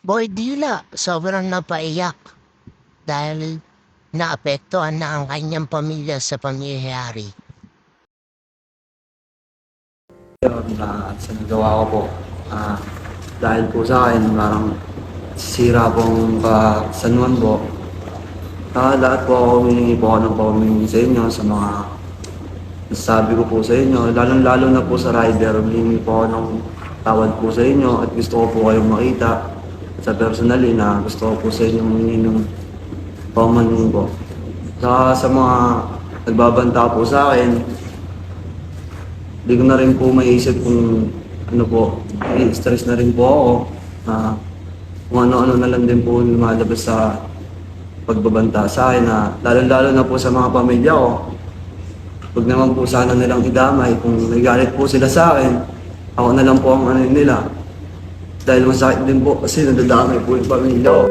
Boy Dila, sobrang napaiyak dahil naapektuhan na ang kanyang pamilya sa pangyayari. Sa nagawa ko po, ah, dahil po sa akin, parang sira pong kasanuan po. Lahat po ako, humingi po ako ng paumingi sa inyo sa mga nasabi ko po sa inyo. Lalong-lalo na po sa rider, humingi po ako ng tawad po sa inyo at gusto ko po kayong makita sa personally na gusto ko po sa inyo humingi ng paumanhin po. Sa mga nagbabanta po sa akin, hindi ko na rin po maiisip kung ano po, stress na rin po ako. Kung ano-ano na lang din po lumalabas sa pagbabanta sa akin na lalo-lalo na po sa mga pamilya ko. Huwag naman po sana nilang idamay kung nagalit po sila sa akin. Ako na lang po ang ano nila. Dahil masakit din po kasi nadadamay po yung pamilya ko.